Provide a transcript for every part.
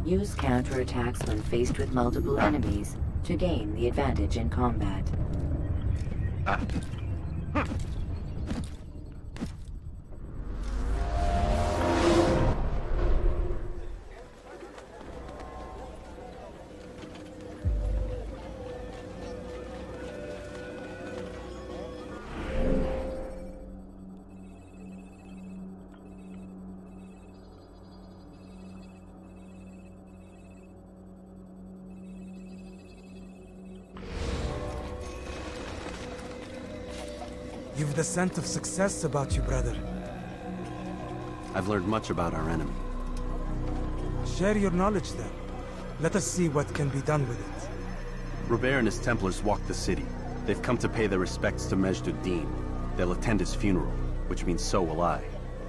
Use counterattacks when faced with multiple enemies to gain the advantage in combat. You've the scent of success about you, brother. I've learned much about our enemy. Share your knowledge then. Let us see what can be done with it. Robert and his Templars walked the city. They've come to pay their respects to Majd-ud-Din. They'll attend his funeral, which means so will I.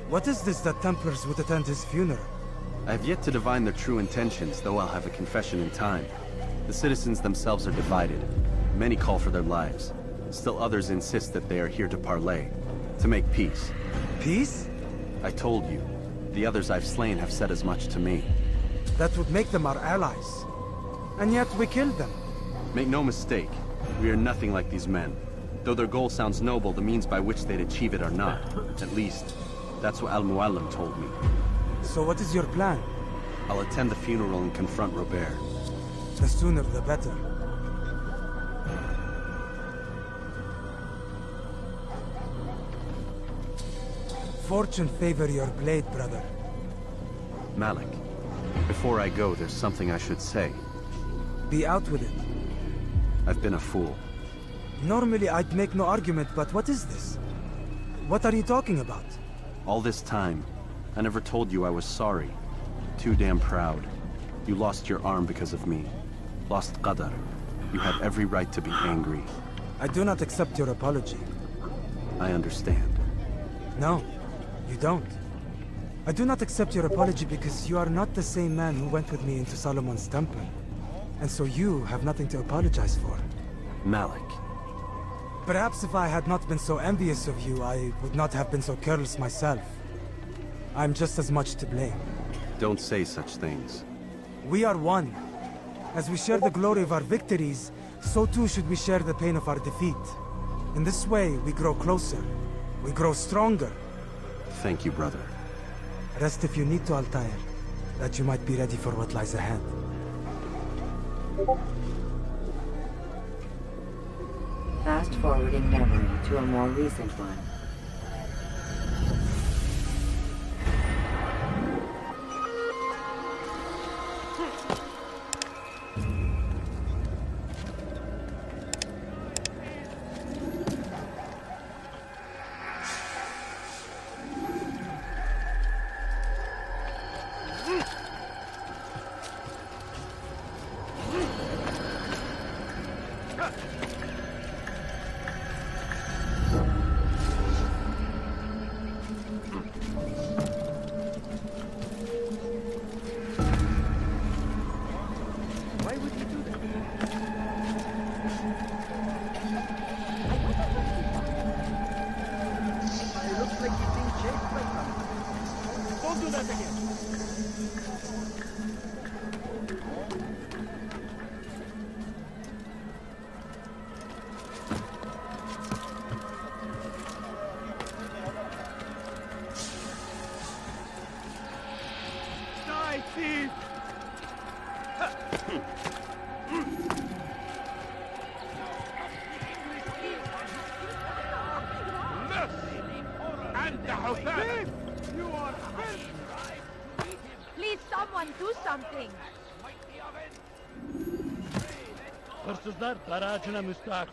What is this that Templars would attend his funeral? I have yet to divine their true intentions, though I'll have a confession in time. The citizens themselves are divided. Many call for their lives. Still others insist that they are here to parley, to make peace. Peace? I told you. The others I've slain have said as much to me. That would make them our allies. And yet we killed them. Make no mistake, we are nothing like these men. Though their goal sounds noble, the means by which they'd achieve it are not. At least, that's what Al-Muallim told me. So what is your plan? I'll attend the funeral and confront Robert. The sooner the better. Fortune favor your blade, brother. Malik, before I go, there's something I should say. Be out with it. I've been a fool. Normally I'd make no argument, but what is this? What are you talking about? All this time, I never told you I was sorry. Too damn proud. You lost your arm because of me. Lost Qadar. You have every right to be angry. I do not accept your apology. I understand. No, you don't. I do not accept your apology because you are not the same man who went with me into Solomon's temple. And so you have nothing to apologize for. Malik. Perhaps if I had not been so envious of you, I would not have been so careless myself. I'm just as much to blame. Don't say such things. We are one. As we share the glory of our victories, so too should we share the pain of our defeat. In this way, we grow closer. We grow stronger. Thank you, brother. Rest if you need to, Altair, that you might be ready for what lies ahead. Fast-forwarding memory to a more recent one. Please, someone do something. Hırsızlar garajına müstahak.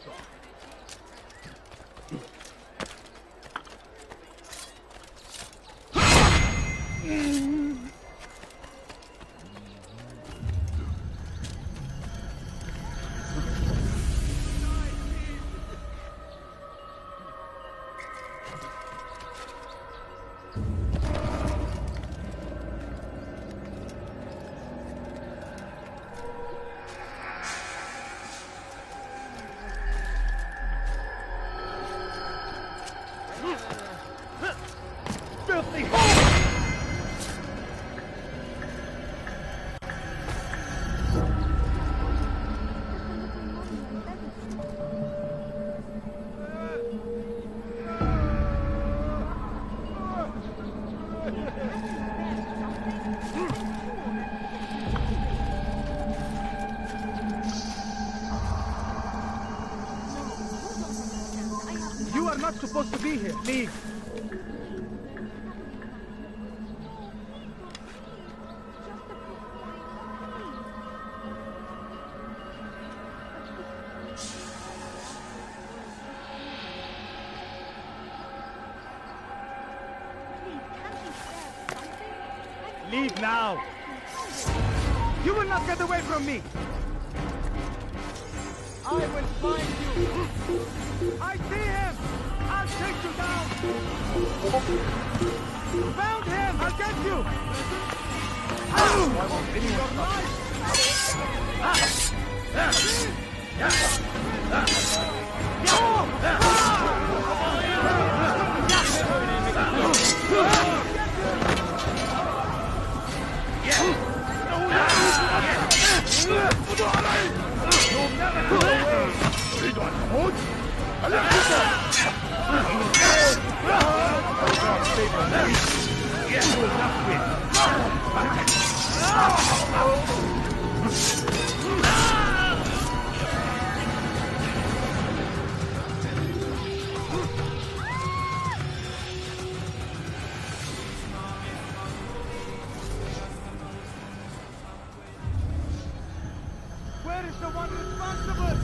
supposed to be here. Leave. Leave now! You will not get away from me! I will find you! I see him! I'll take you down! Found him! I'll get you! تريد أن تموت؟ Where is the one responsible?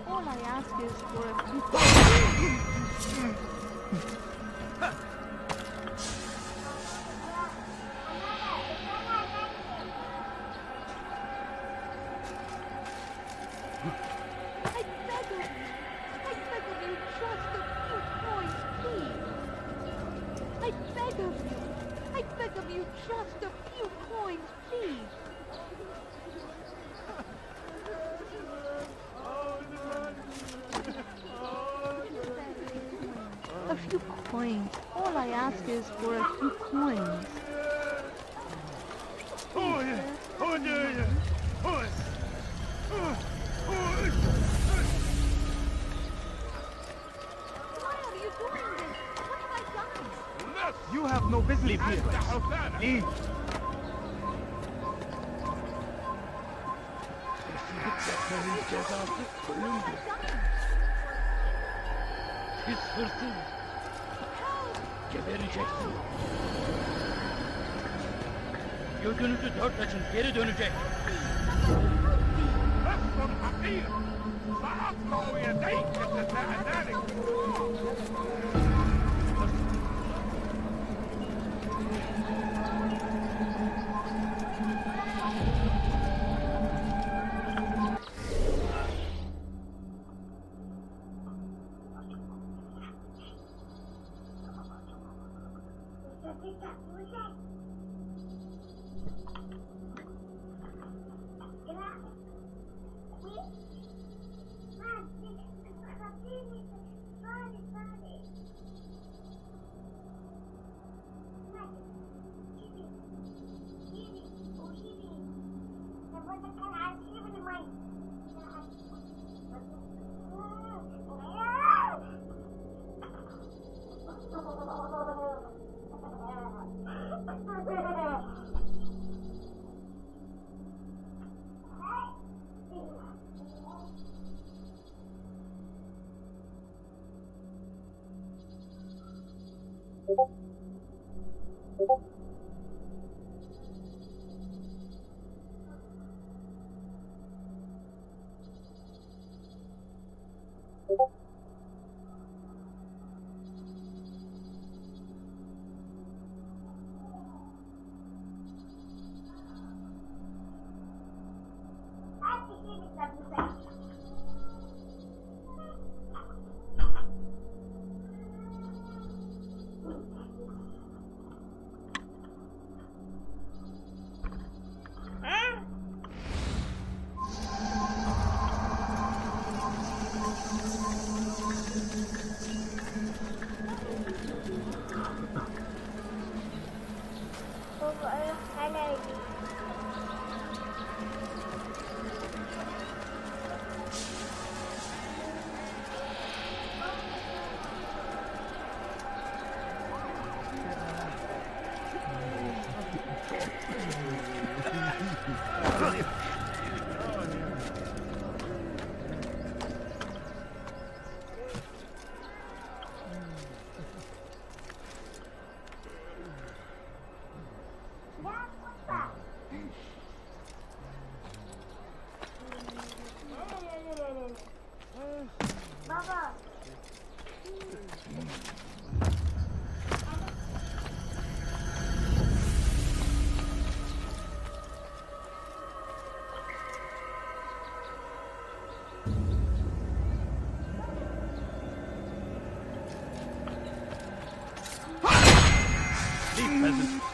All I ask is for a few... A few coins. All I ask is for a few coins. Why are you doing this? What have I done? You have no business here. Leave. What have I done? Pis hırsız. Gebereceksin. Gözünüzü dört açın, geri dönecek. نص حقير سأقطع يديك جزاء ذلك.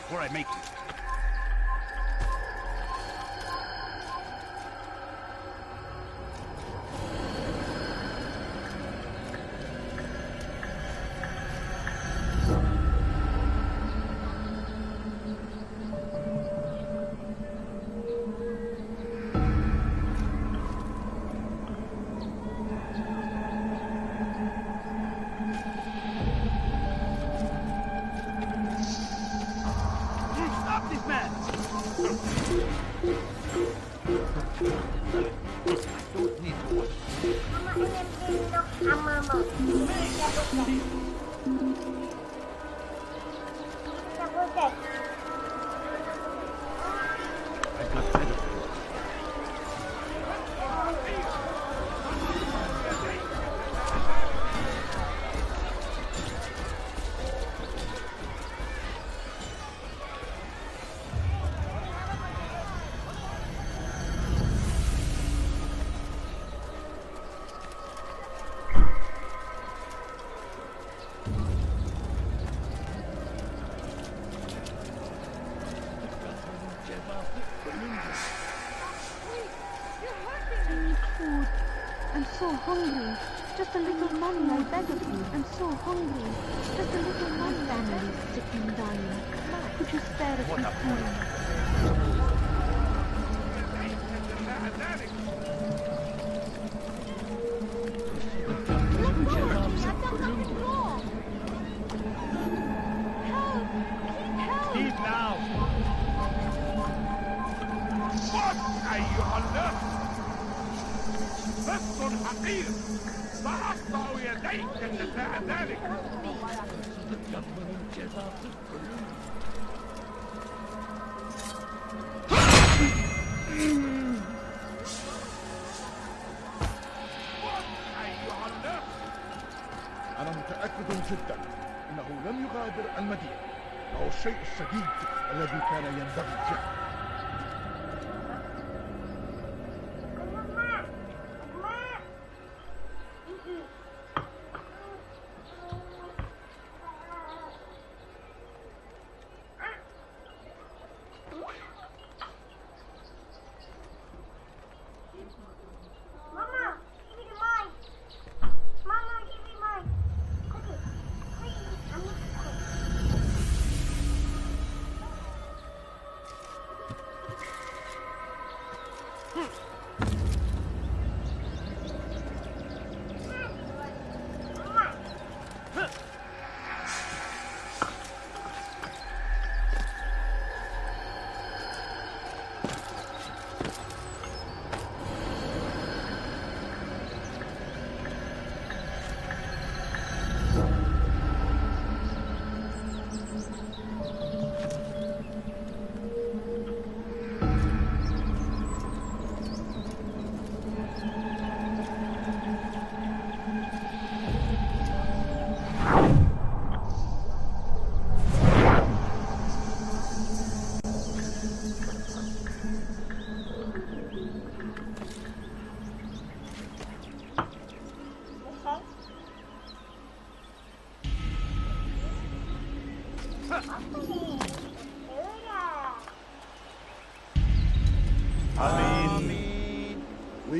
Before I make you. Hungry. Just a little money, I beg of you. I'm so hungry. Just a little money. Family sick and dying. Could you spare a few coins? Leave now. What أيها الله؟ بس حقير سأقطع يديك جزاء ذلك. أنا متأكد جدا أنه لم يغادر المدينة، وهو الشيء الشديد الذي كان ينبغي فعله.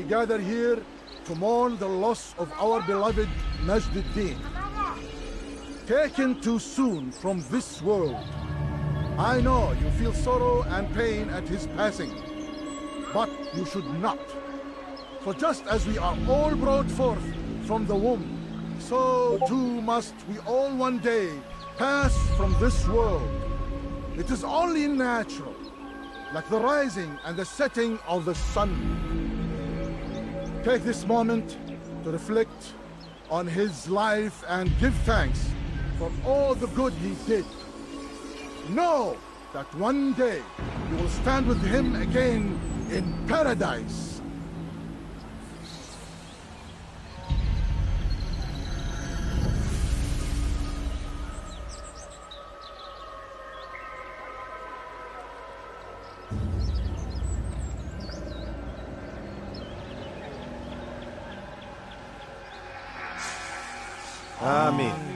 gather here to mourn the loss of our beloved Majduddin. Taken too soon from this world. I know you feel sorrow and pain at his passing, but you should not. For just as we are all brought forth from the womb, so too must we all one day pass from this world. It is only natural, like the rising and the setting of the sun. Take this moment to reflect on his life and give thanks for all the good he did. Know that one day you will stand with him again in paradise. آمين.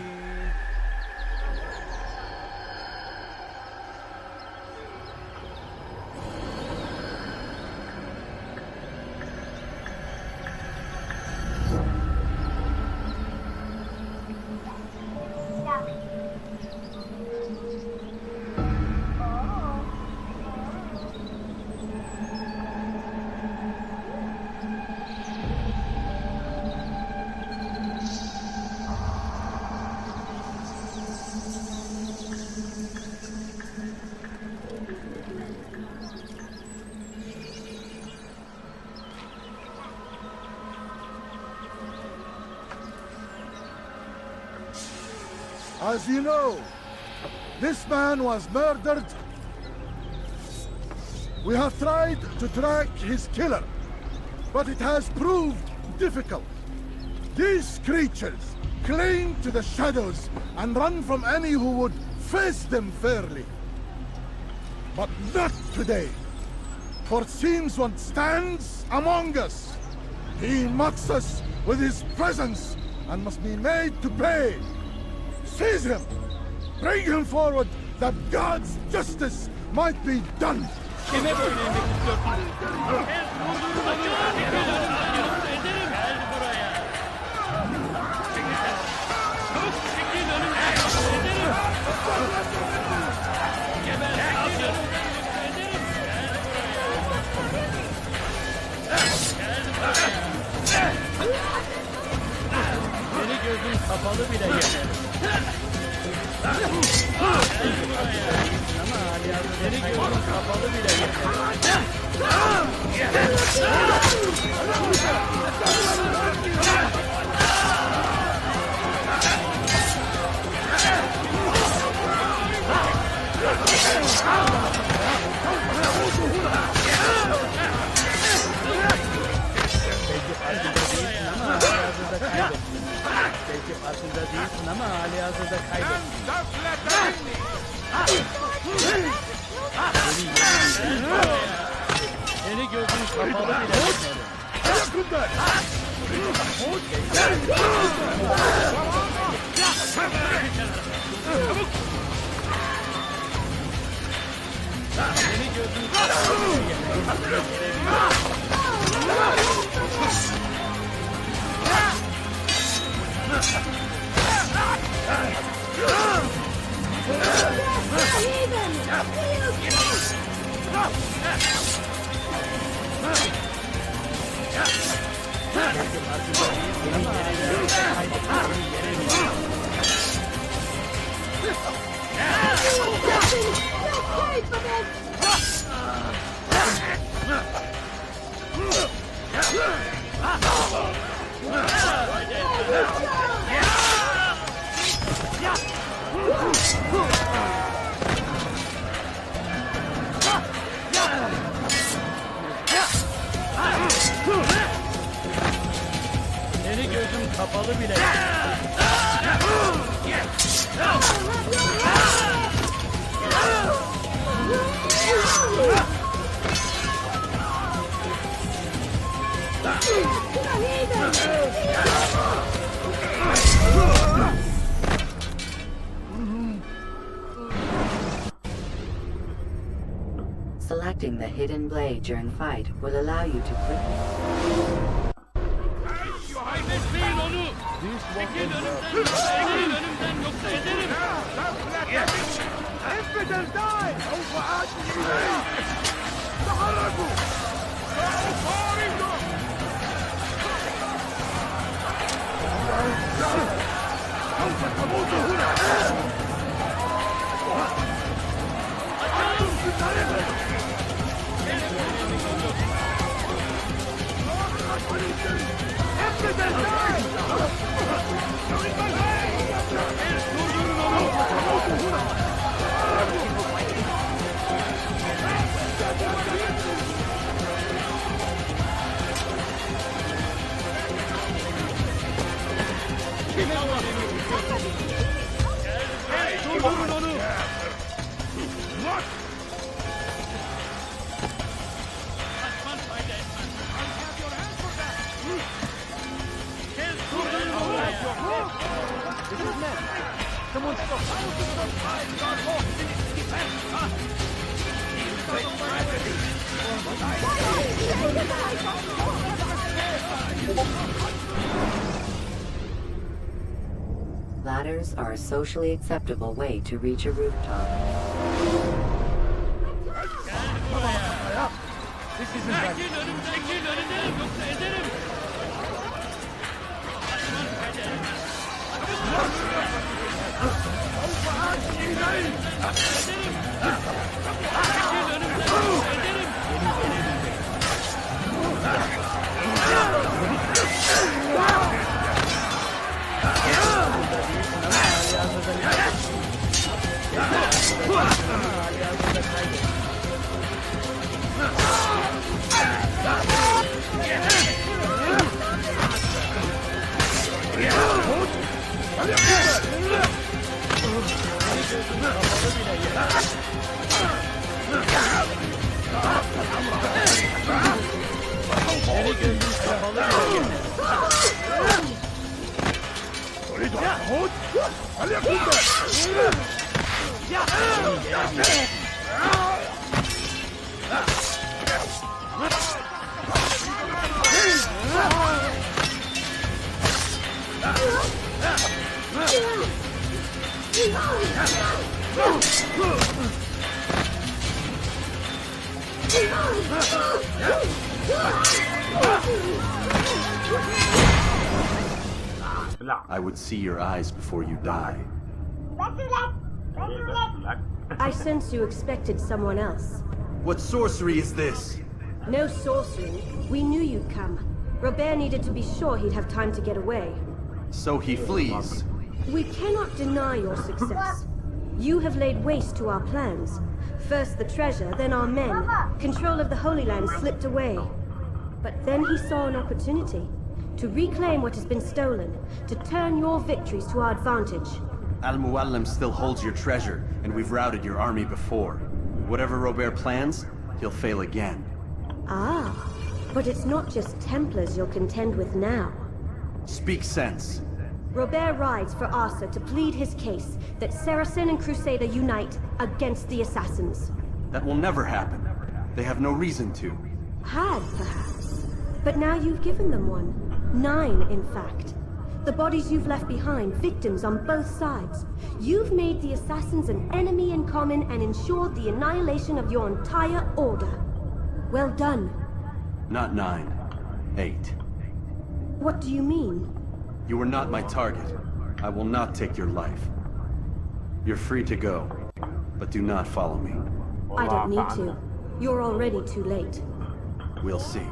As you know, this man was murdered. We have tried to track his killer, but it has proved difficult. These creatures cling to the shadows and run from any who would face them fairly. But not today, for it seems one stands among us. He mocks us with his presence and must be made to pay. Seize him! Bring him forward that God's justice might be done! Seni gözün kapalı bile yener. Seni gözün kapalı bile yener. Belki farkında değilsin ama halihazırda kaybettin. Seni gözün kapalı bile yenerim. Seni gözün kapalı bile yenerim. Seni gözüm kapalı bile. Select Detecting the hidden blade during fight will allow you to quickly... Infidel die! تحركوا! سوف تموت هنا! Infidel die! Ladders are a socially acceptable way to reach a rooftop. This isn't bad. تريد أن تعود؟ فليكن I would see your eyes before you die. I sense you expected someone else. What sorcery is this? No sorcery. We knew you'd come. Robert needed to be sure he'd have time to get away. So he flees. We cannot deny your success. You have laid waste to our plans. First the treasure, then our men. Control of the Holy Land slipped away. But then he saw an opportunity to reclaim what has been stolen, to turn your victories to our advantage. Al-Muallim still holds your treasure, and we've routed your army before. Whatever Robert plans, he'll fail again. Ah, but it's not just Templars you'll contend with now. Speak sense. Robert rides for Asa to plead his case that Saracen and Crusader unite against the Assassins. That will never happen. They have no reason to. Had, perhaps. But now you've given them one. 9, in fact. The bodies you've left behind, victims on both sides. You've made the Assassins an enemy in common and ensured the annihilation of your entire order. Well done. Not 9. 8. What do you mean? You were not my target. I will not take your life. You're free to go, but do not follow me. I don't need to. You're already too late. We'll see.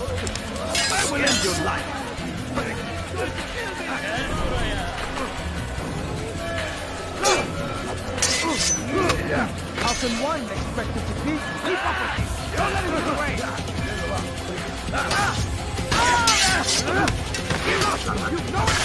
I will end your life. How can one expect to defeat? Keep up with me! Don't let him get away! You've nowhere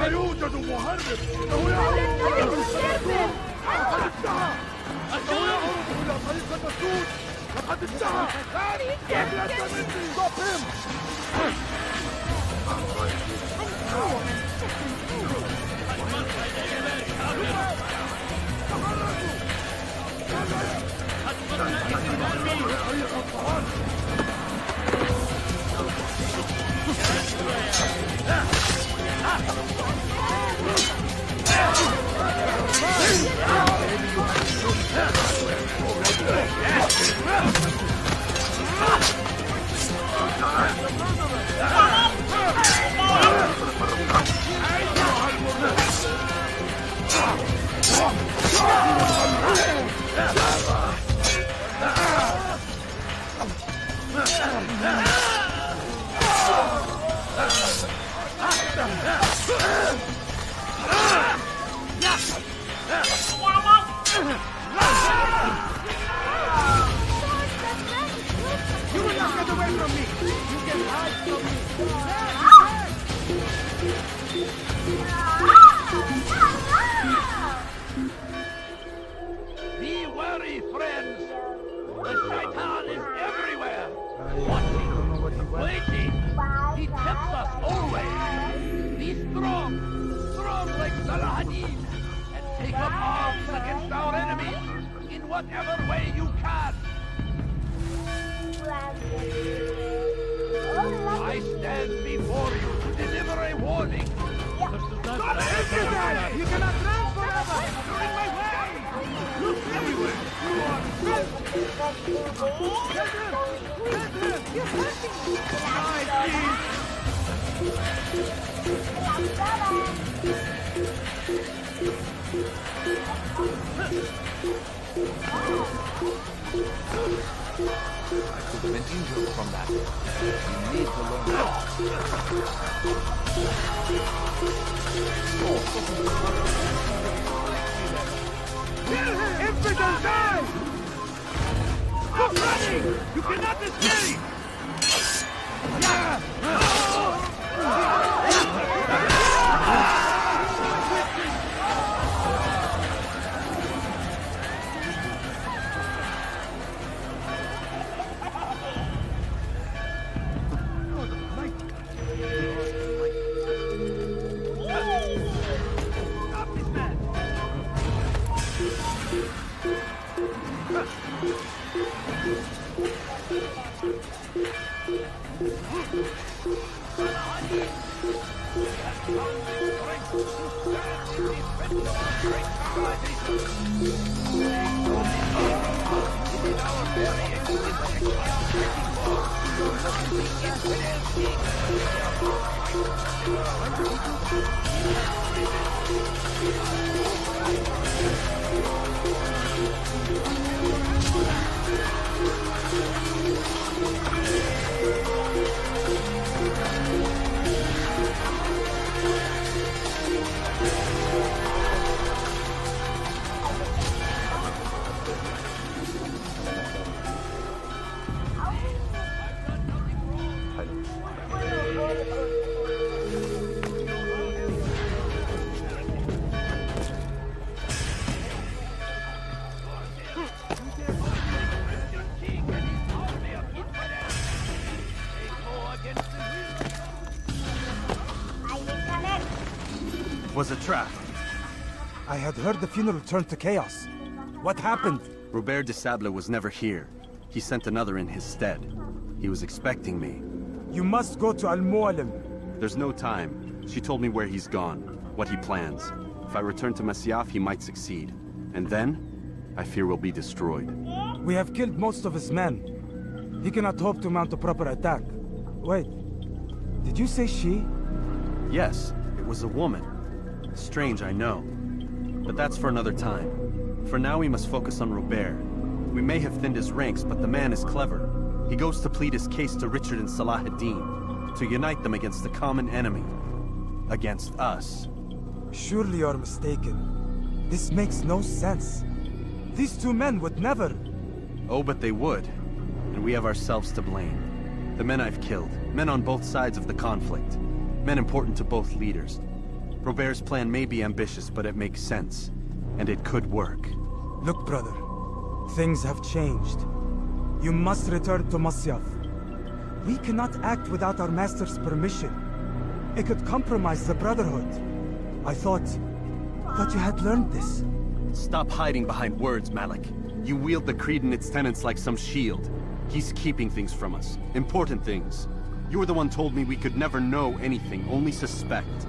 لا يوجد مهرب. إنه يهرب إلى طريق المسدود. لقد انتهى. ابلة مني. Stop him. Be wary, friends. The shaitan is everywhere. Watching, waiting. He tempts us always. Be strong, strong like Saladin, and take up arms against our enemies in whatever way you can. I stand before you to deliver a warning. You cannot run forever! You're in my way! Look everywhere! You are Get him! Get him! You're hurting me! I could have been injured from that. You need to learn how. Kill him! Infidel, die! Stop running! You cannot escape! was a trap. I had heard the funeral turned to chaos. What happened? Robert de Sable was never here. He sent another in his stead. He was expecting me. You must go to Al-Mualim. There's no time. She told me where he's gone, what he plans. If I return to Masyaf, he might succeed. And then, I fear we'll be destroyed. We have killed most of his men. He cannot hope to mount a proper attack. Wait, did you say she? Yes, it was a woman. Strange, I know. But that's for another time. For now, we must focus on Robert. We may have thinned his ranks, but the man is clever. He goes to plead his case to Richard and Salah ad-Din, to unite them against the common enemy. Against us. Surely you're mistaken. This makes no sense. These two men would never... Oh, but they would. And we have ourselves to blame. The men I've killed, men on both sides of the conflict. Men important to both leaders. Robert's plan may be ambitious, but it makes sense. And it could work. Look, brother. Things have changed. You must return to Masyaf. We cannot act without our master's permission. It could compromise the Brotherhood. I thought you had learned this. Stop hiding behind words, Malik. You wield the creed and its tenets like some shield. He's keeping things from us. Important things. You were the one told me we could never know anything, only suspect.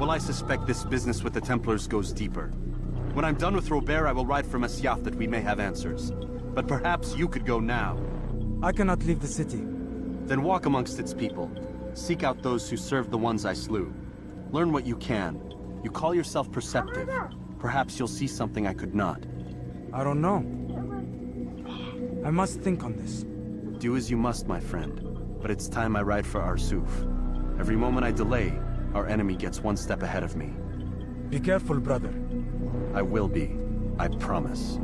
Well, I suspect this business with the Templars goes deeper. When I'm done with Robert, I will ride for Masyaf that we may have answers. But perhaps you could go now. I cannot leave the city. Then walk amongst its people. Seek out those who served the ones I slew. Learn what you can. You call yourself perceptive. Perhaps you'll see something I could not. I don't know. I must think on this. Do as you must, my friend. But it's time I ride for Arsuf. Every moment I delay, our enemy gets one step ahead of me. Be careful, brother. I will be. I promise.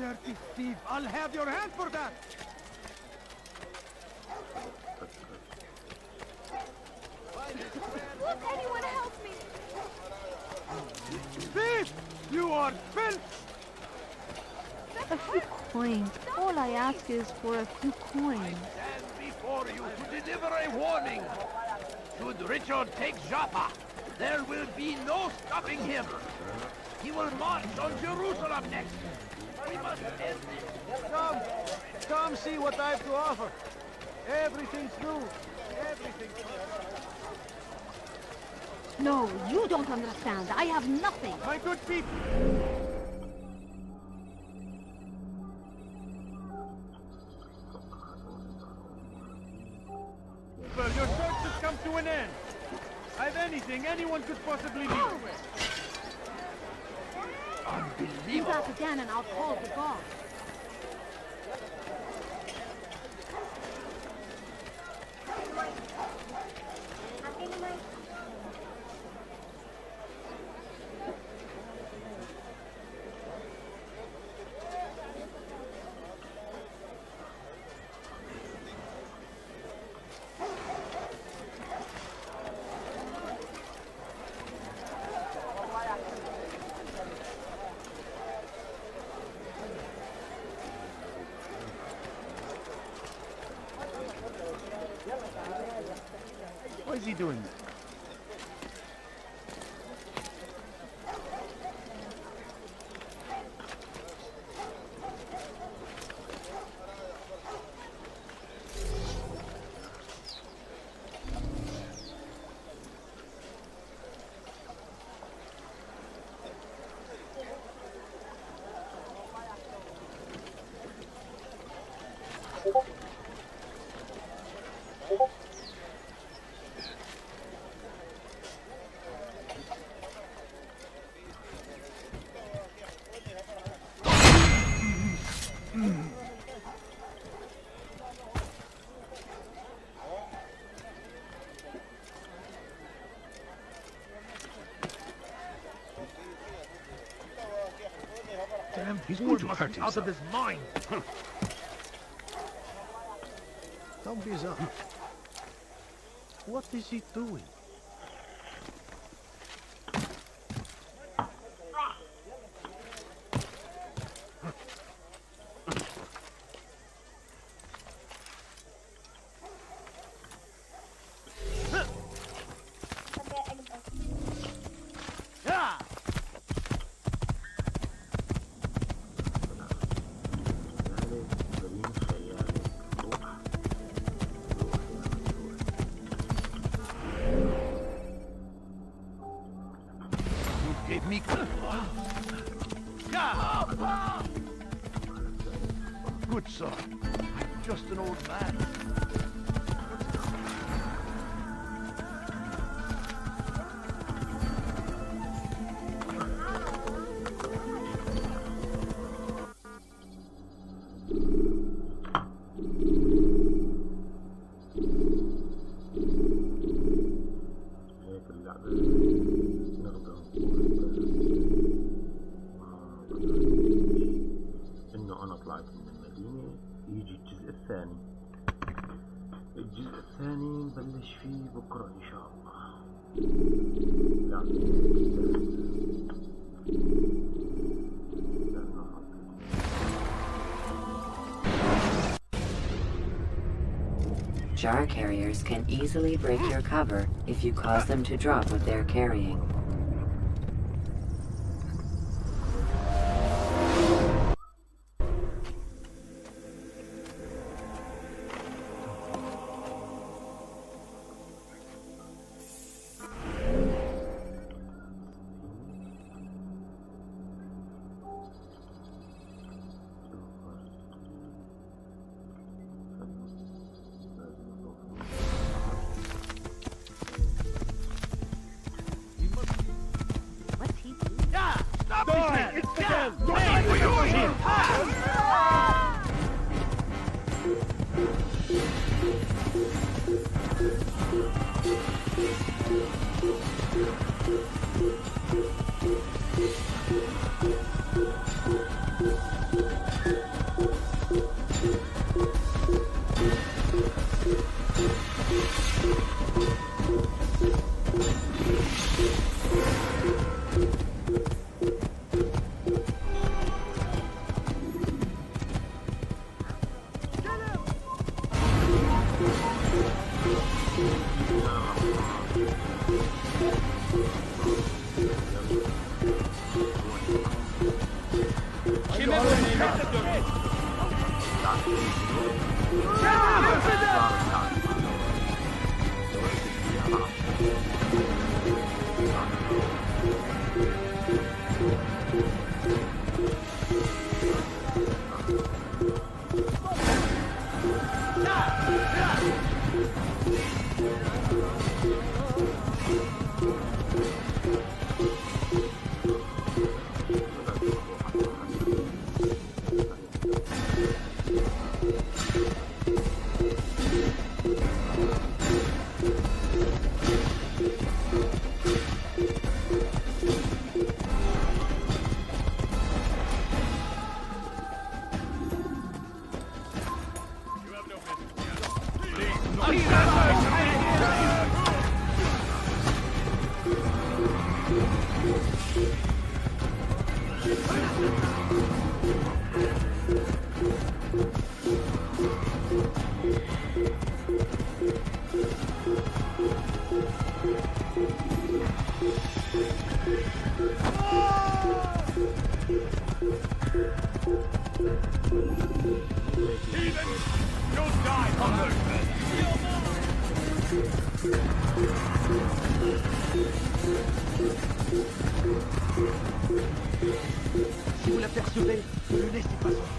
dirty thief! I'll have your hand for that! Look, anyone help me! Thief! You are filth! A few coins. All I ask is for a few coins. Stand before you to deliver a warning. Should Richard take Jaffa, there will be no stopping him. He will march on Jerusalem next. We must end this. Come see what I have to offer. Everything's new. Everything's new. No, you don't understand. I have nothing. My good people. Well, your search has come to an end. I've anything anyone could possibly need. Do that again and I'll call the guard. Why is he doing that? Damn, he's going to hurt himself. Out of his mind. Don't be up. What is he doing? Good sir, I'm just an old man. الجزء الثاني نبلش فيه بكرة إن شاء الله. Jar carriers can easily break your cover if you cause them to drop what they're carrying. Si vous l'apercevez, ne le laissez pas sortir.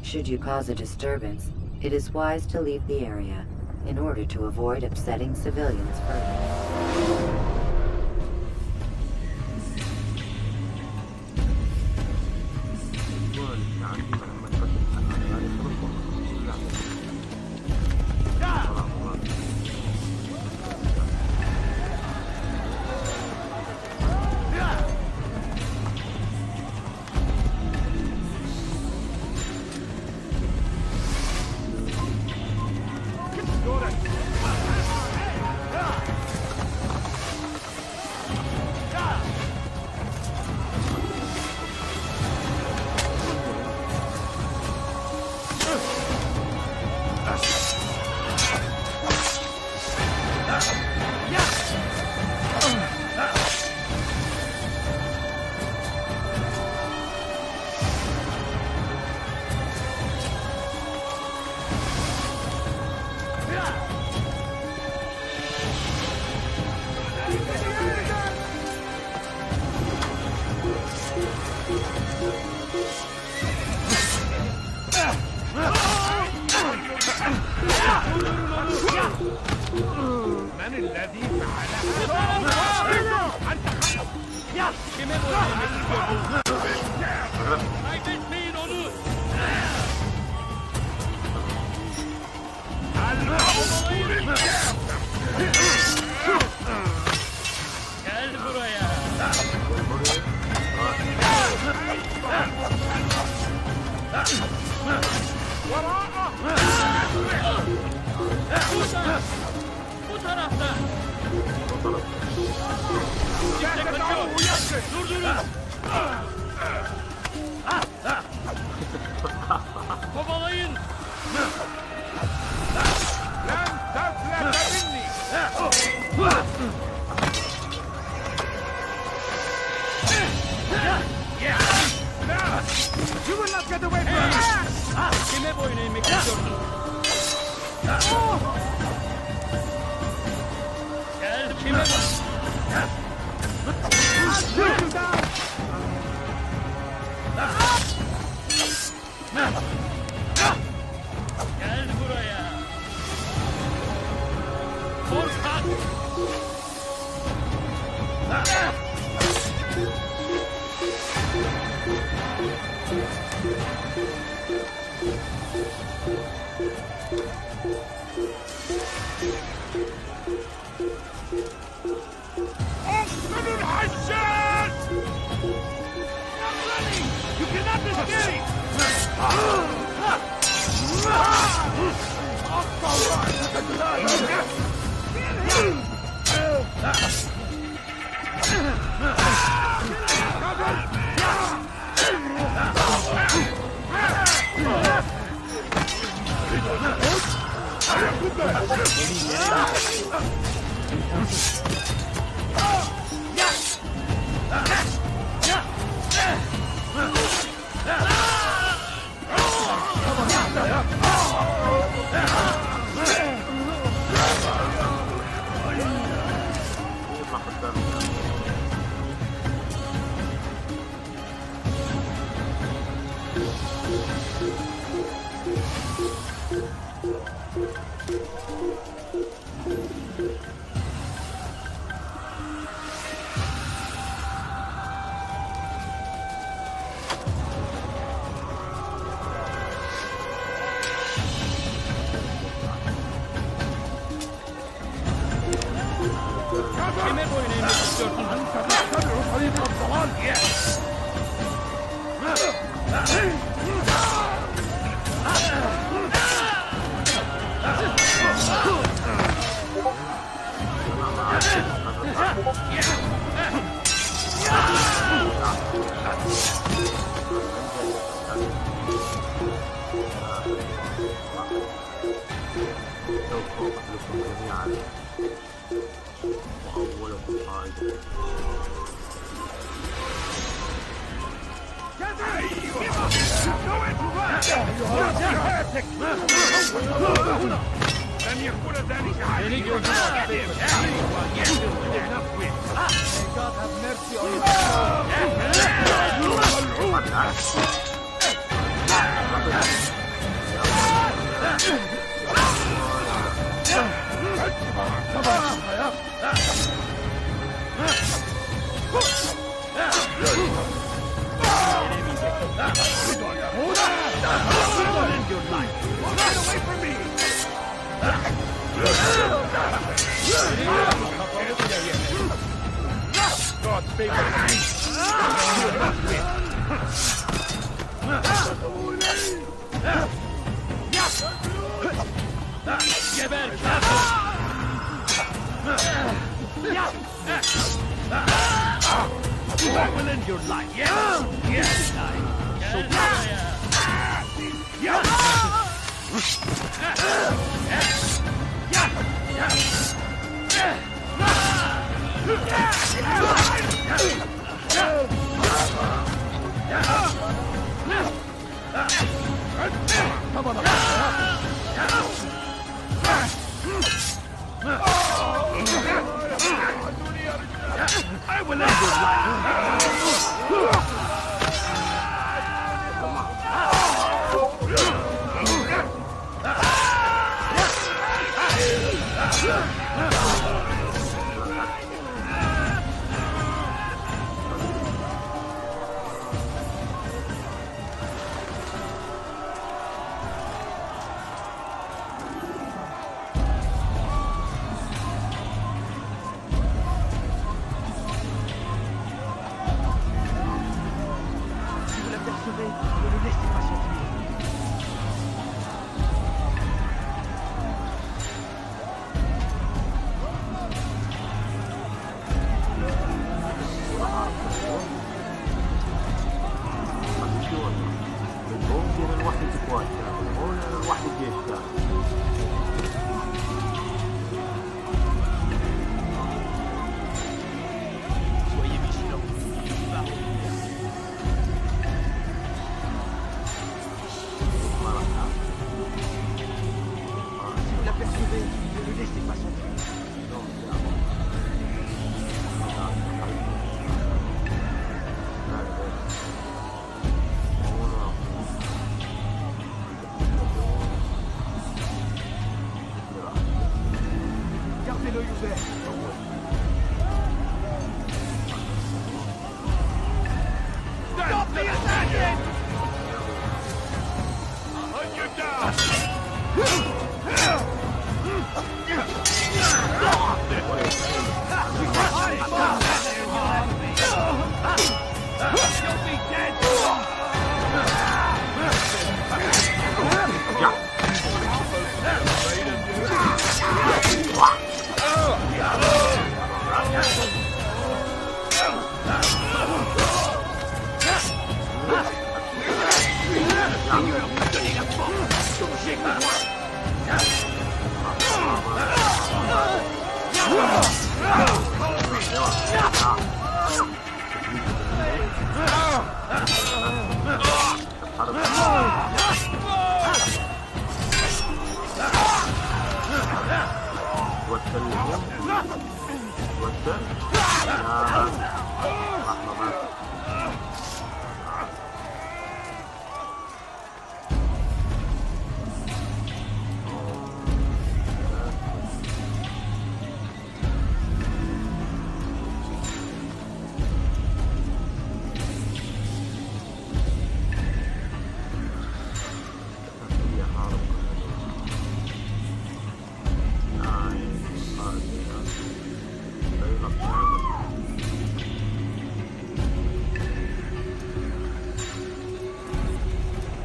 Should you cause a disturbance, it is wise to leave the area in order to avoid upsetting civilians further.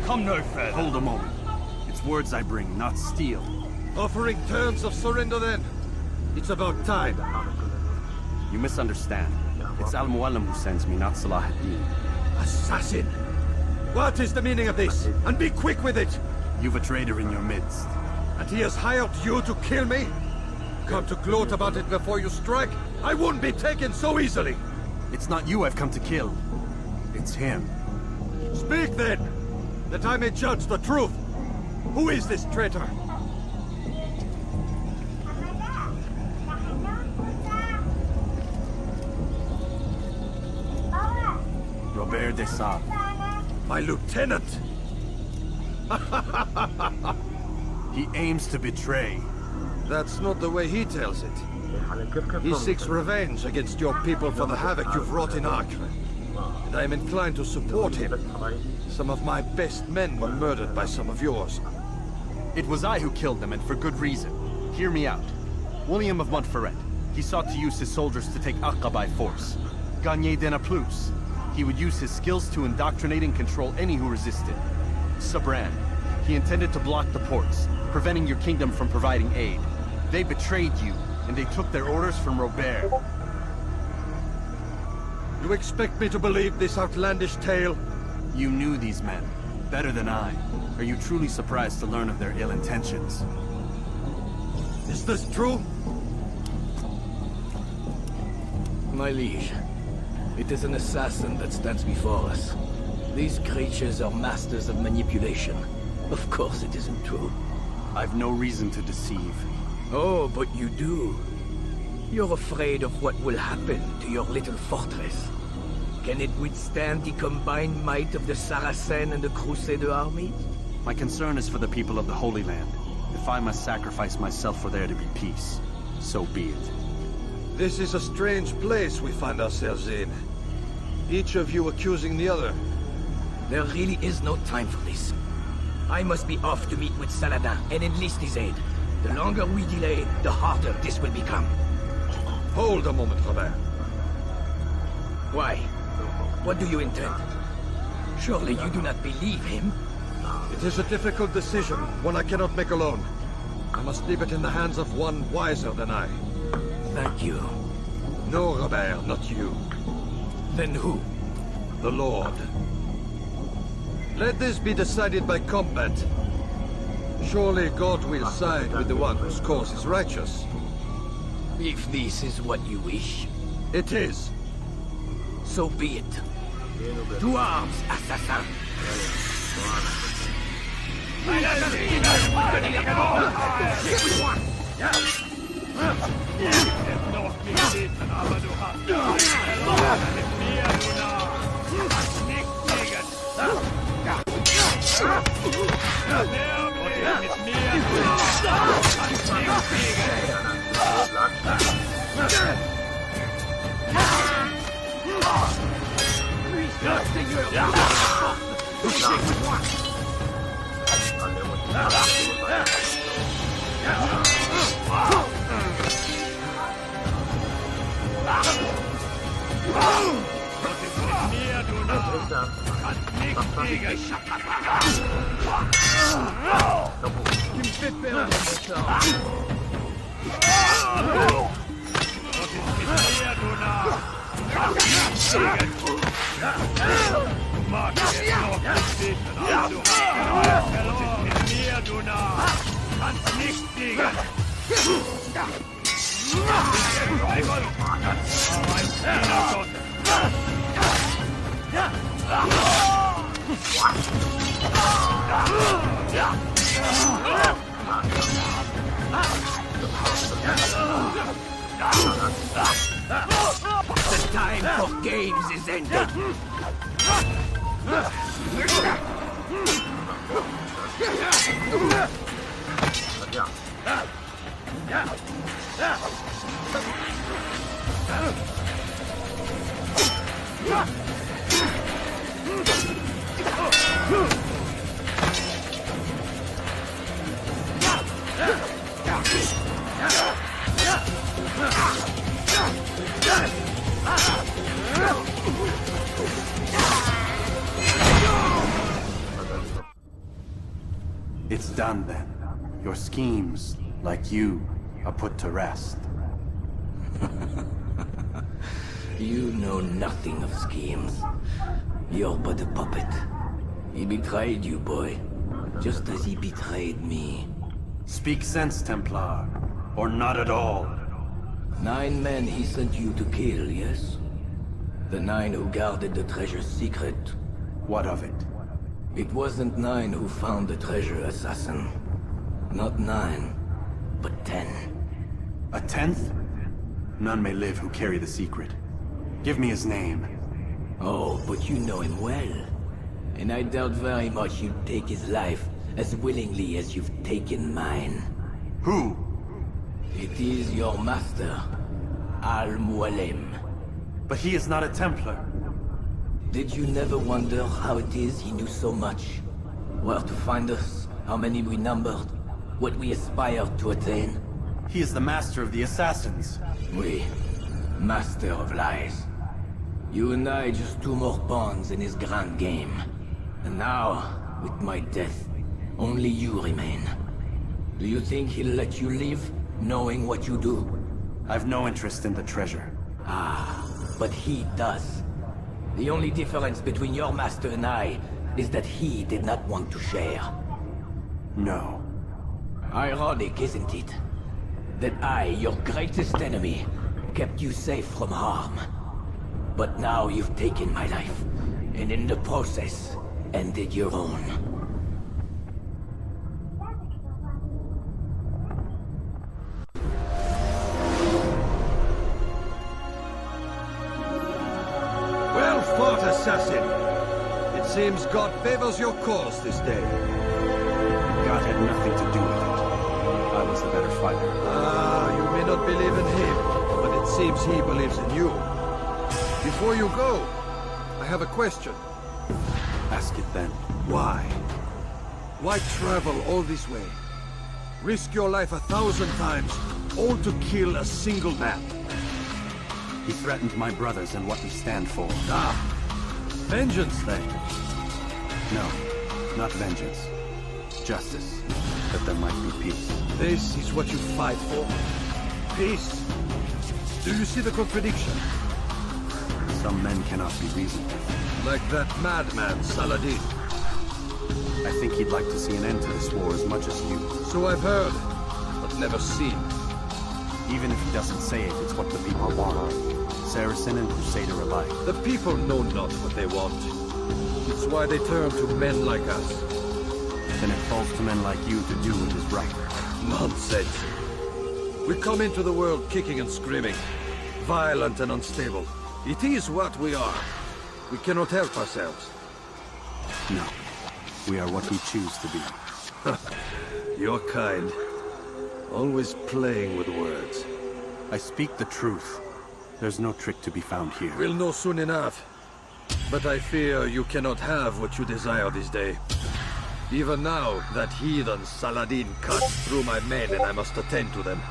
Come no further. Hold a moment. It's words I bring, not steel. Offering terms of surrender then. It's about time. You misunderstand. It's Al-Muallim who sends me, not Salah ad-Din. Assassin! What is the meaning of this? And be quick with it! You've a traitor in your midst. And he has hired you to kill me? Come to gloat about it before you strike? I wouldn't be taken so easily! It's not you I've come to kill. It's him. Speak then! That I may judge the truth! Who is this traitor? Robert de Sable. My lieutenant! He aims to betray. That's not the way he tells it. He seeks revenge against your people for the havoc you've wrought in Acre. And I am inclined to support him. Some of my best men were murdered by some of yours. It was I who killed them, and for good reason. Hear me out. William of Montferrat. He sought to use his soldiers to take Acre by force. Gagner de Naplouse. He would use his skills to indoctrinate and control any who resisted. Sabran. He intended to block the ports, preventing your kingdom from providing aid. They betrayed you, and they took their orders from Robert. You expect me to believe this outlandish tale? You knew these men, better than I. Are you truly surprised to learn of their ill intentions? Is this true? My liege, it is an assassin that stands before us. These creatures are masters of manipulation. Of course it isn't true. I've no reason to deceive. Oh, but you do. You're afraid of what will happen to your little fortress. Can it withstand the combined might of the Saracen and the Crusader armies? My concern is for the people of the Holy Land. If I must sacrifice myself for there to be peace, so be it. This is a strange place we find ourselves in. Each of you accusing the other. There really is no time for this. I must be off to meet with Saladin and enlist his aid. The longer we delay, the harder this will become. Hold a moment, Robert. Why? What do you intend? Surely you do not believe him? It is a difficult decision, one I cannot make alone. I must leave it in the hands of one wiser than I. Thank you. No, Robert, not you. Then who? The Lord. Let this be decided by combat. Surely God will side with the one whose cause is righteous. If this is what you wish. It is. So be it. To arms, assassin! ended. It's done then. Your schemes, like you, are put to rest. You know nothing of schemes. You're but a puppet. He betrayed you, boy. Just as he betrayed me. Speak sense, Templar. Or not at all. 9 men he sent you to kill, yes? The 9 who guarded the treasure's secret. What of it? It wasn't 9 who found the treasure, assassin. Not 9, but 10. A 10th? None may live who carry the secret. Give me his name. Oh, but you know him well. And I doubt very much you'd take his life as willingly as you've taken mine. Who? It is your master, Al-Mualim. But he is not a Templar. Did you never wonder how it is he knew so much? Where to find us, how many we numbered, what we aspired to attain? He is the master of the assassins. Oui, master of lies. You and I just 2 more pawns in his grand game. And now, with my death, only you remain. Do you think he'll let you live, knowing what you do? I've no interest in the treasure. Ah, but he does. The only difference between your master and I is that he did not want to share. No. Ironic, isn't it? That I, your greatest enemy, kept you safe from harm. But now you've taken my life, and in the process, ended your own. Well fought, assassin. It seems God favors your cause this day. God had nothing to do with it. I was the better fighter. Ah, you may not believe in him, but it seems he believes in you. Before you go, I have a question. Ask it then. Why? Why travel all this way? Risk your life 1,000 times, all to kill a single man. He threatened my brothers and what we stand for. Ah, vengeance then? No, not vengeance. Justice, that there might be peace. This is what you fight for? Peace? Do you see the contradiction? Some men cannot be reasoned with. Like that madman, Saladin. I think he'd like to see an end to this war as much as you. So I've heard, but never seen. Even if he doesn't say it, it's what the people want. Saracen and Crusader alike. The people know not what they want. It's why they turn to men like us. Then it falls to men like you to do what is right. Nonsense. We come into the world kicking and screaming, violent and unstable. It is what we are. We cannot help ourselves. No. We are what we choose to be. Your kind. Always playing with words. I speak the truth. There's no trick to be found here. We'll know soon enough. But I fear you cannot have what you desire this day. Even now, that heathen Saladin cuts through my men and I must attend to them.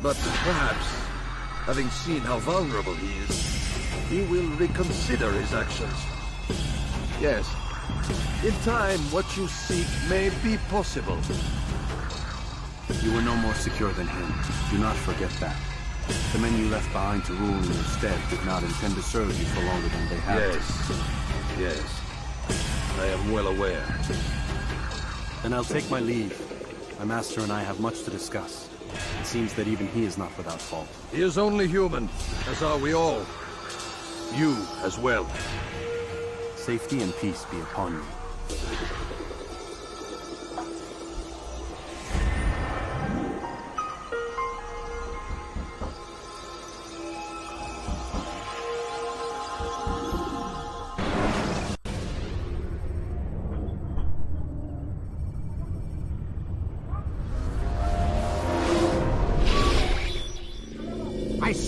But perhaps, having seen how vulnerable he is, he will reconsider his actions. Yes, in time, what you seek may be possible. You were no more secure than him. Do not forget that. The men you left behind to rule in your stead did not intend to serve you for longer than they had to. Yes. I am well aware. Then I'll take my leave. My master and I have much to discuss. It seems that even he is not without fault. He is only human, as are we all. You as well. Safety and peace be upon you.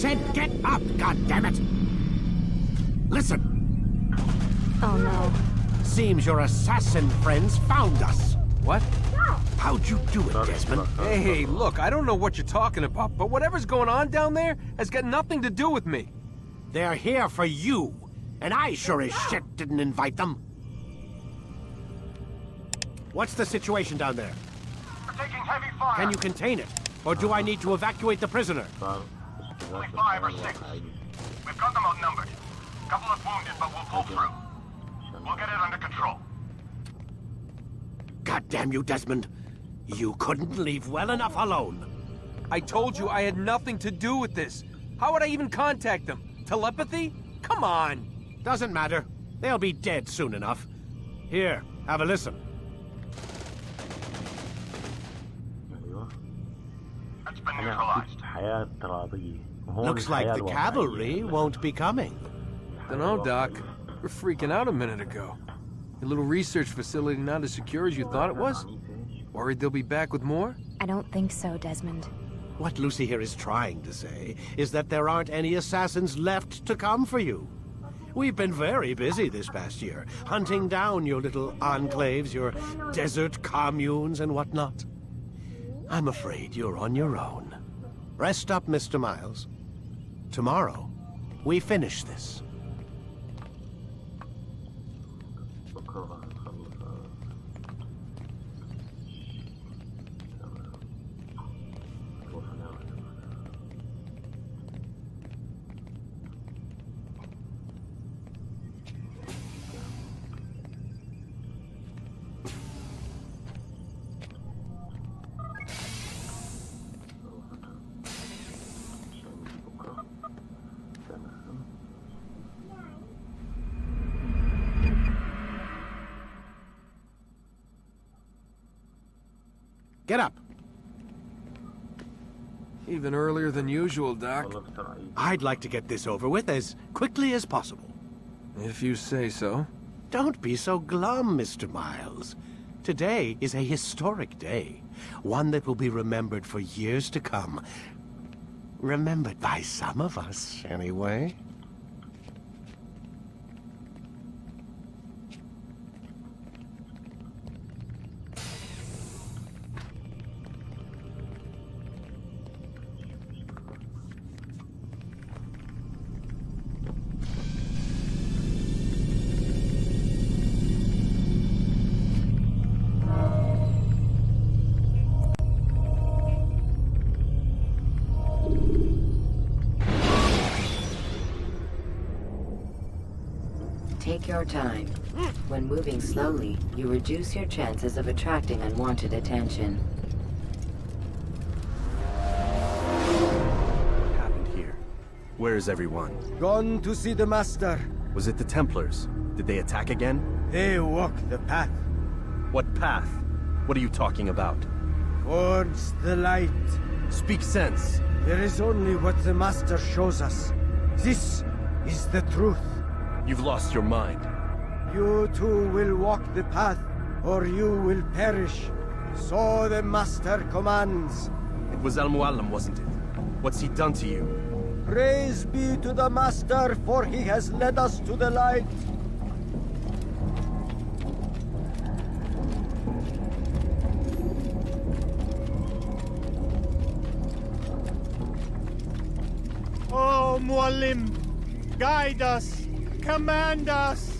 said get up, goddammit! Listen. Oh no. Seems your assassin friends found us. What? How'd you do it, Desmond? Hey, look, I don't know what you're talking about, but whatever's going on down there has got nothing to do with me. They're here for you, and I sure as shit didn't invite them. What's the situation down there? We're taking heavy fire. Can you contain it? Or do I need to evacuate the prisoner? Only 5 or 6. We've got them outnumbered. A couple of wounded, but we'll pull through. We'll get it under control. God damn you, Desmond. You couldn't leave well enough alone. I told you I had nothing to do with this. How would I even contact them? Telepathy? Come on. Doesn't matter. They'll be dead soon enough. Here, have a listen. It's been neutralized. Looks like the cavalry won't be coming. Dunno, Doc. We're freaking out a minute ago. Your little research facility not as secure as you thought it was? Worried they'll be back with more? I don't think so, Desmond. What Lucy here is trying to say is that there aren't any assassins left to come for you. We've been very busy this past year, hunting down your little enclaves, your desert communes and whatnot. I'm afraid you're on your own. Rest up, Mr. Miles. Tomorrow, we finish this. Get up. Even earlier than usual, Doc. I'd like to get this over with as quickly as possible. If you say so. Don't be so glum, Mr. Miles. Today is a historic day. One that will be remembered for years to come. Remembered by some of us, anyway. Take your time. When moving slowly, you reduce your chances of attracting unwanted attention. What happened here? Where is everyone? Gone to see the Master. Was it the Templars? Did they attack again? They walk the path. What path? What are you talking about? Towards the light. Speak sense. There is only what the Master shows us. This is the truth. You've lost your mind. You too will walk the path, or you will perish. So the Master commands. It was Al-Muallim, wasn't it? What's he done to you? Praise be to the Master, for he has led us to the light. Oh, Muallim, guide us. Command us!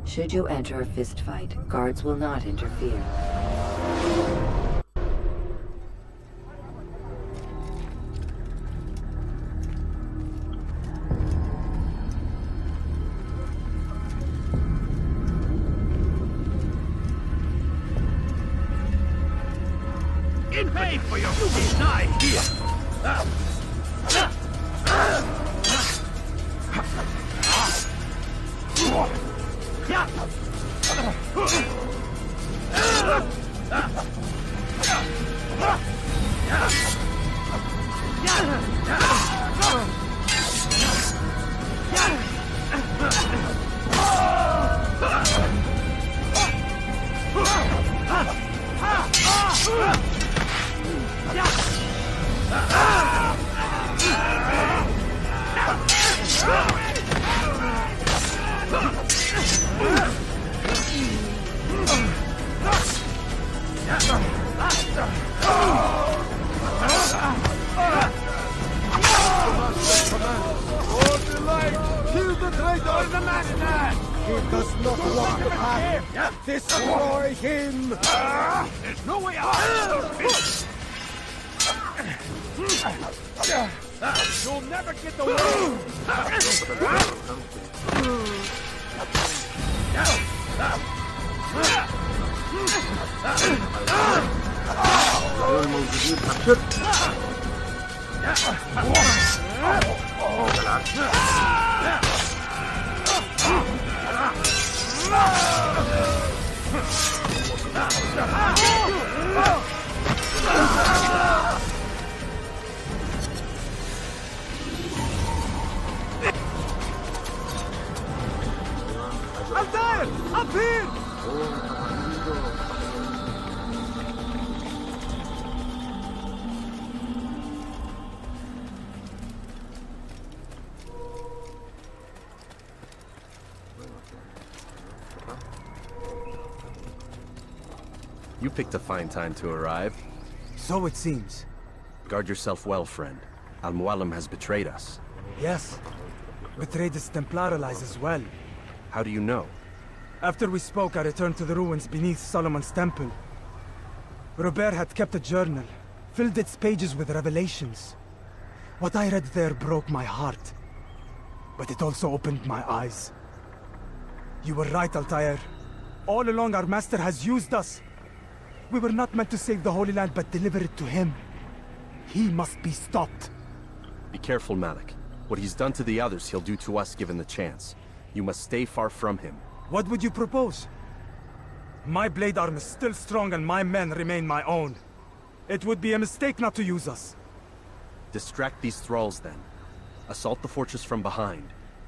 Should you enter a fist fight, guards will not interfere. In vain for your duty die here! Destroy him! There's no way out! You'll never get away! I'm there! Up here! You picked a fine time to arrive. So it seems. Guard yourself well, friend. Al-Mualim has betrayed us. Yes. Betrayed his Templar allies as well. How do you know? After we spoke, I returned to the ruins beneath Solomon's temple. Robert had kept a journal, filled its pages with revelations. What I read there broke my heart. But it also opened my eyes. You were right, Altair. All along our master has used us. We were not meant to save the Holy Land, but deliver it to him. He must be stopped. Be careful, Malik. What he's done to the others, he'll do to us given the chance. You must stay far from him. What would you propose? My blade arm is still strong and my men remain my own. It would be a mistake not to use us. Distract these thralls then. Assault the fortress from behind.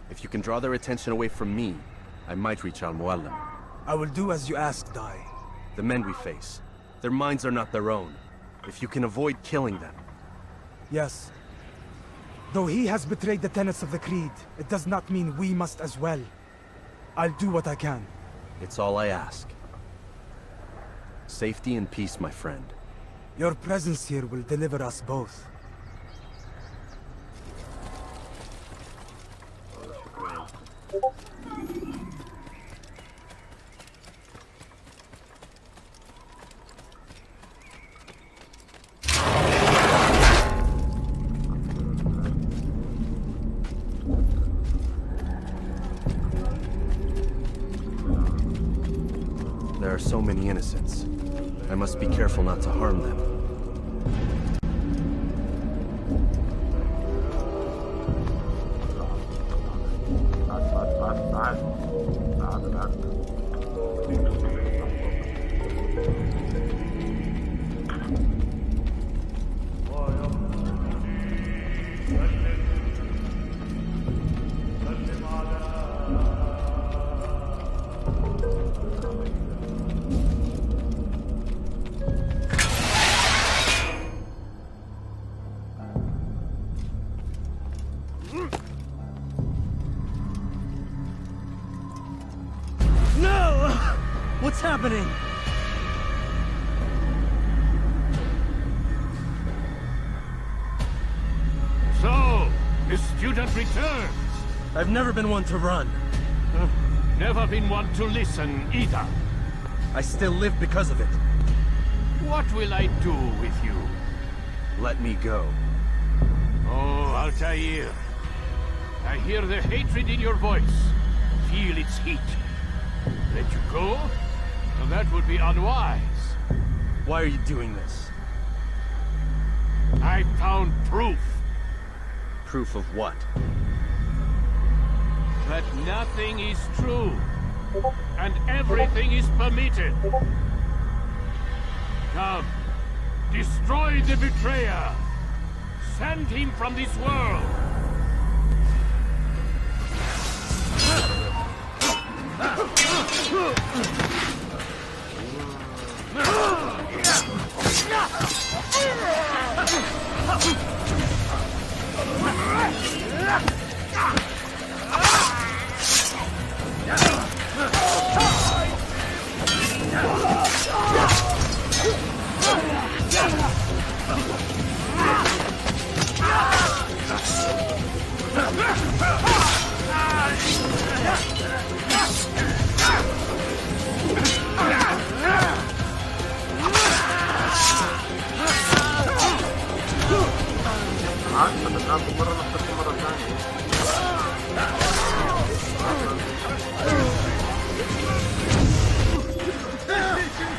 If you can draw their attention away from me, I might reach Al-Mualim. I will do as you ask, Dai. The men we face, their minds are not their own. If you can avoid killing them. Yes. Though he has betrayed the tenets of the Creed, it does not mean we must as well. I'll do what I can. It's all I ask. Safety and peace, my friend. Your presence here will deliver us both. There are so many innocents. I must be careful not to harm them. What's happening? So, the student returns. I've never been one to run. Never been one to listen either. I still live because of it. What will I do with you? Let me go. Oh, Altair. I hear the hatred in your voice. Feel its heat. Let you go? Well, that would be unwise. Why are you doing this? I found proof. Proof of what? That nothing is true. And everything is permitted. Come. Destroy the betrayer. Send him from this world.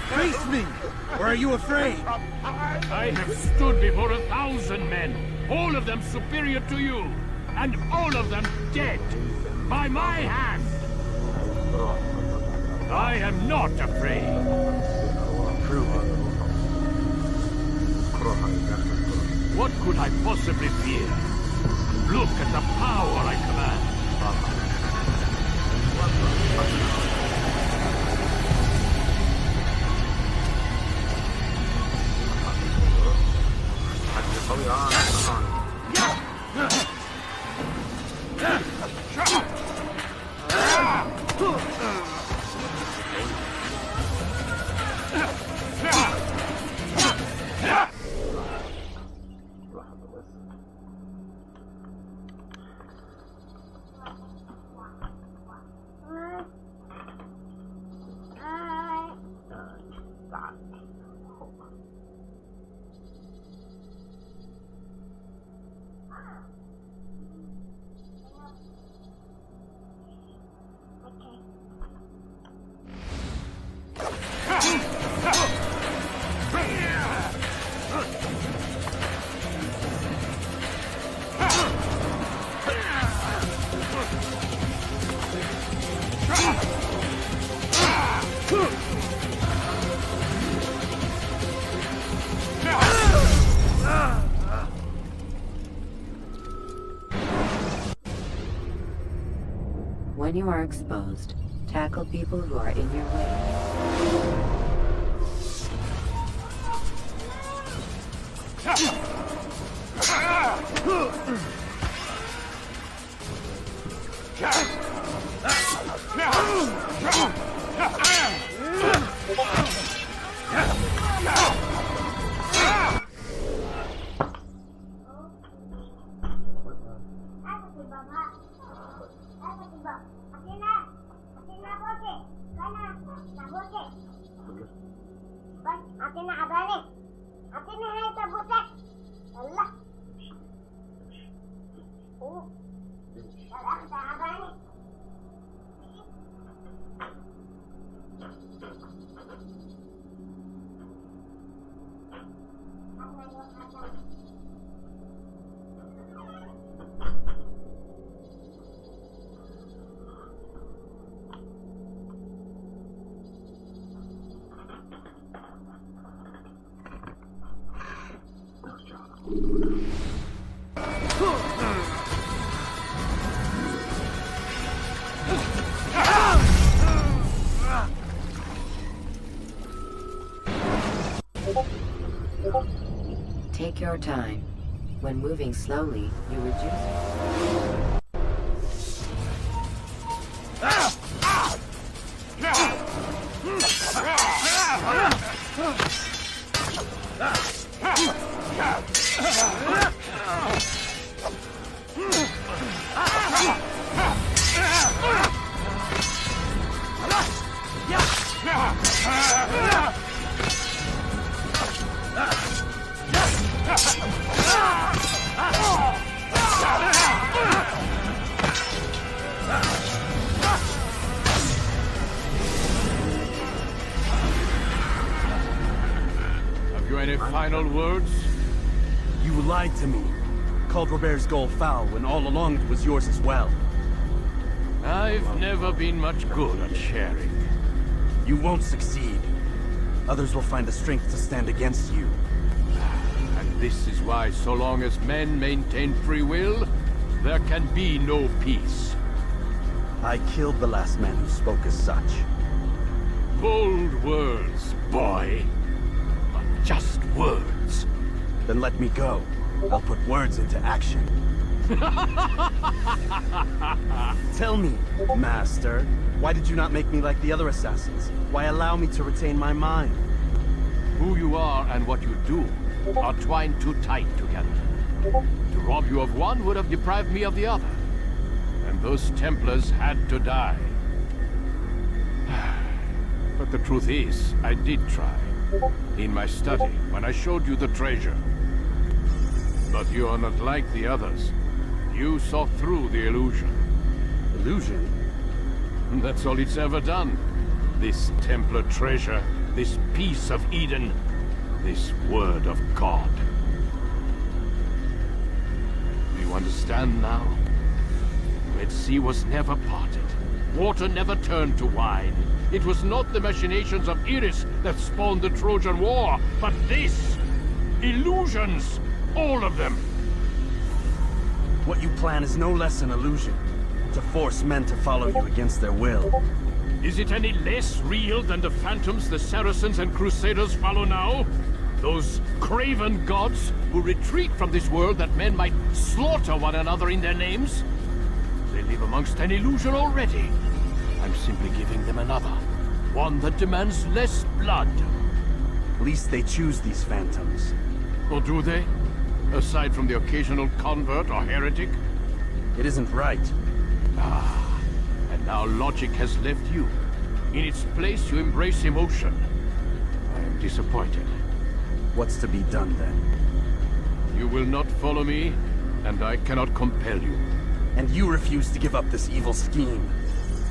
Face me! Or are you afraid? I have stood before 1,000 men, all of them superior to you, and all of them dead, by my hand. I am not afraid. Prove it. What could I possibly fear? Look at the power I command. When you are exposed, tackle people who are in your way. Take your time. When moving slowly, you reduce it. Any final words? You lied to me. Called Robert's goal foul when all along it was yours as well. I've never been much good at sharing. You won't succeed. Others will find the strength to stand against you. And this is why so long as men maintain free will, there can be no peace. I killed the last man who spoke as such. Bold words, boy. But just words. Then let me go. I'll put words into action. Tell me, Master, why did you not make me like the other assassins? Why allow me to retain my mind? Who you are and what you do are twined too tight together. To rob you of one would have deprived me of the other. And those Templars had to die. But the truth is, I did try. In my study, when I showed you the treasure. But you are not like the others. You saw through the illusion. Illusion? That's all it's ever done. This Templar treasure, this piece of Eden, this word of God. Do you understand now? Red Sea was never parted. Water never turned to wine. It was not the machinations of Iris that spawned the Trojan War, but this! Illusions! All of them! What you plan is no less an illusion. To force men to follow you against their will. Is it any less real than the phantoms the Saracens and Crusaders follow now? Those craven gods who retreat from this world that men might slaughter one another in their names? They live amongst an illusion already. I'm simply giving them another. One that demands less blood. At least they choose these phantoms. Or do they? Aside from the occasional convert or heretic? It isn't right. Ah, and now logic has left you. In its place, you embrace emotion. I am disappointed. What's to be done then? You will not follow me, and I cannot compel you. And you refuse to give up this evil scheme.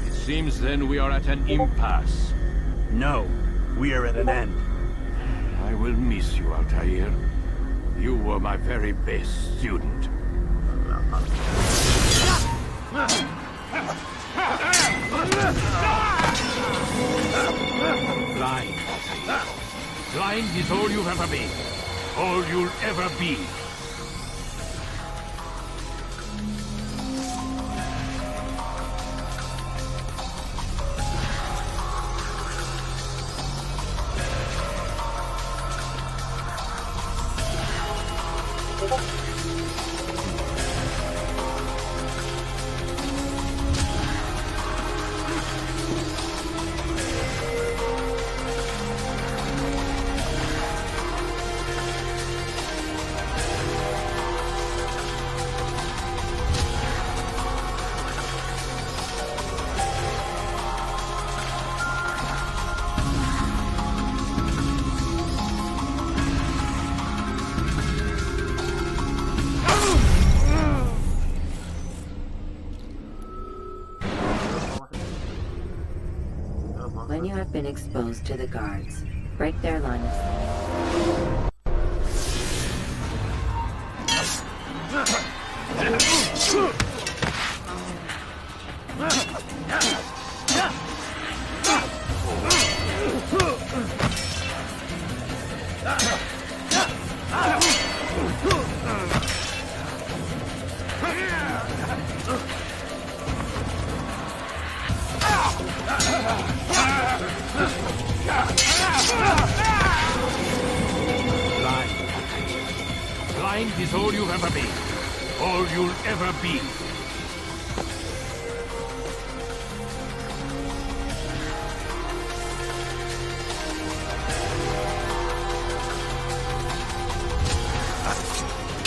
It seems then we are at an impasse. No, we are at an end. I will miss you, Altair. You were my very best student. Blind, Altair. Blind is all you've ever been. All you'll ever be. When you have been exposed to the guards, break their line of sight. Blind is all you've ever been. All you'll ever be.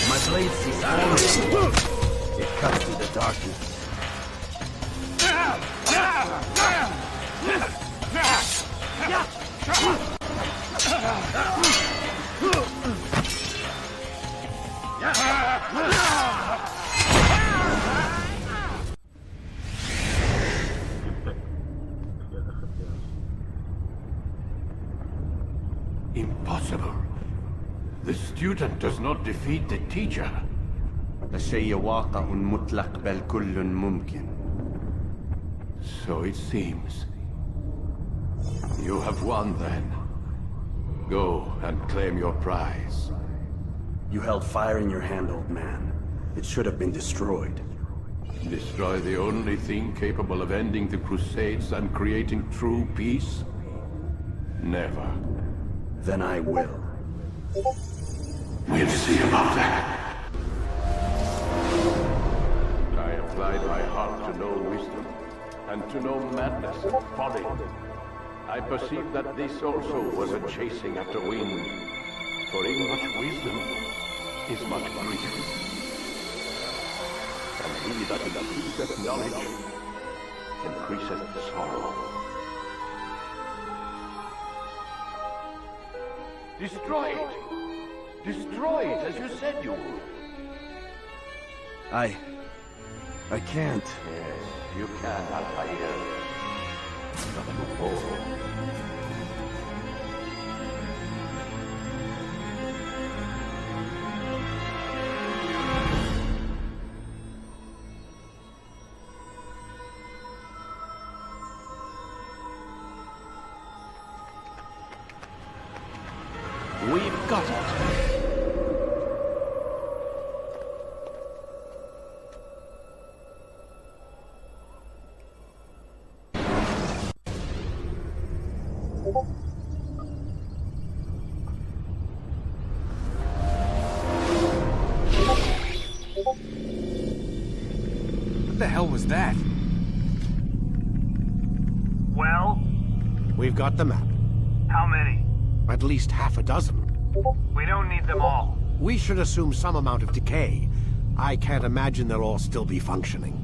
My blade sees all. It cuts through the darkness. Impossible. The student does not defeat the teacher. الشيء واقع مطلق بل كل ممكن. So it seems. You have won then. Go and claim your prize. You held fire in your hand, old man. It should have been destroyed. Destroy the only thing capable of ending the Crusades and creating true peace? Never. Then I will. We'll see about that. I applied my heart to know wisdom, and to know madness and folly. I perceived that this also was a chasing after wind, for in much wisdom is much grief. And he that increaseth knowledge increaseth sorrow. Destroy it! Destroy it as you said you would. I can't. Yes, you can, Altair. But you won't. We've got it. What the hell was that? Well? We've got the map. How many? At least half a dozen. We don't need them all. We should assume some amount of decay. I can't imagine they'll all still be functioning.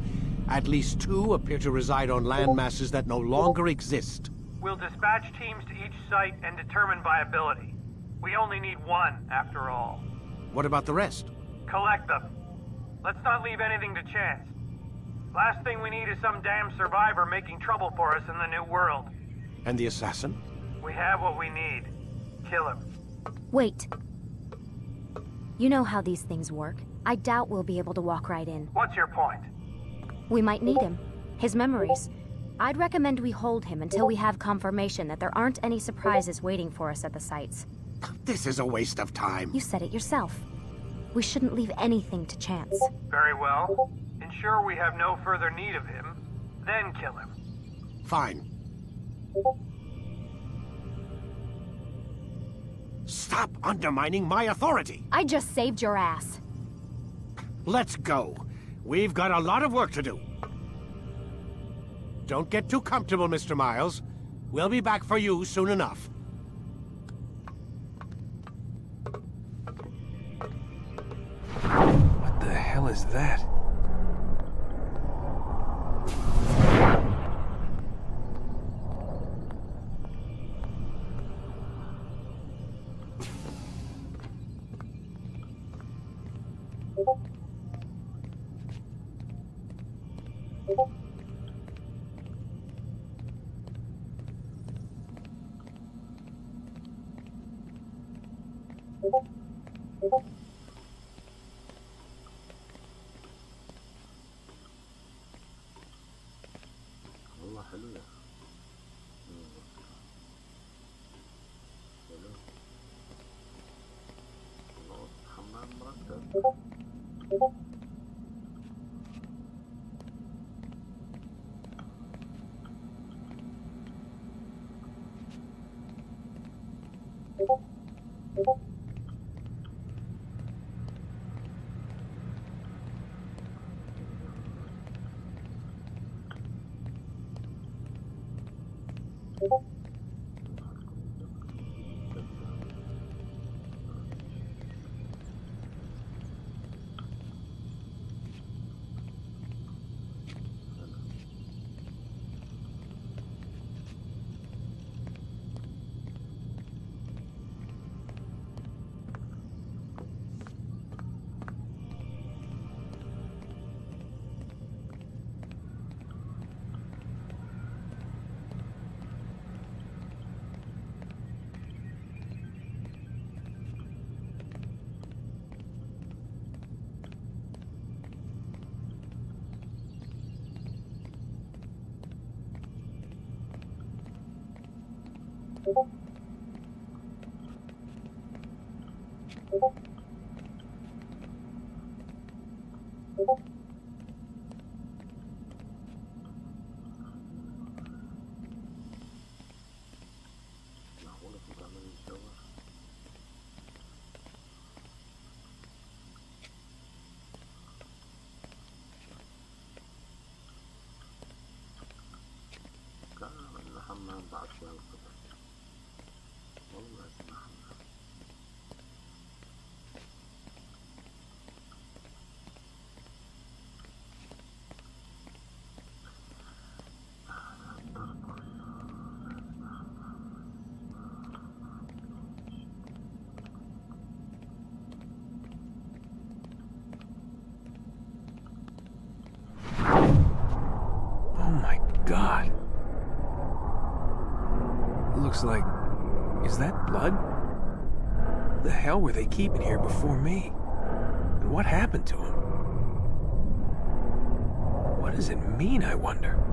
At least 2 appear to reside on land masses that no longer exist. We'll dispatch teams to each site and determine viability. We only need 1, after all. What about the rest? Collect them. Let's not leave anything to chance. Last thing we need is some damn survivor making trouble for us in the new world. And the assassin? We have what we need. Kill him. Wait. You know how these things work. I doubt we'll be able to walk right in. What's your point? We might need him. His memories. I'd recommend we hold him until we have confirmation that there aren't any surprises waiting for us at the sites. This is a waste of time. You said it yourself. We shouldn't leave anything to chance. Very well. Ensure we have no further need of him, then kill him. Fine. Stop undermining my authority! I just saved your ass. Let's go. We've got a lot of work to do. Don't get too comfortable, Mr. Miles. We'll be back for you soon enough. What the hell is that? والله حلو يا الله حمام مرتب محمد بعد شوي القطع والله اسمع محمد. Oh my God. Looks like... is that blood? What the hell were they keeping here before me? And what happened to him? What does it mean, I wonder?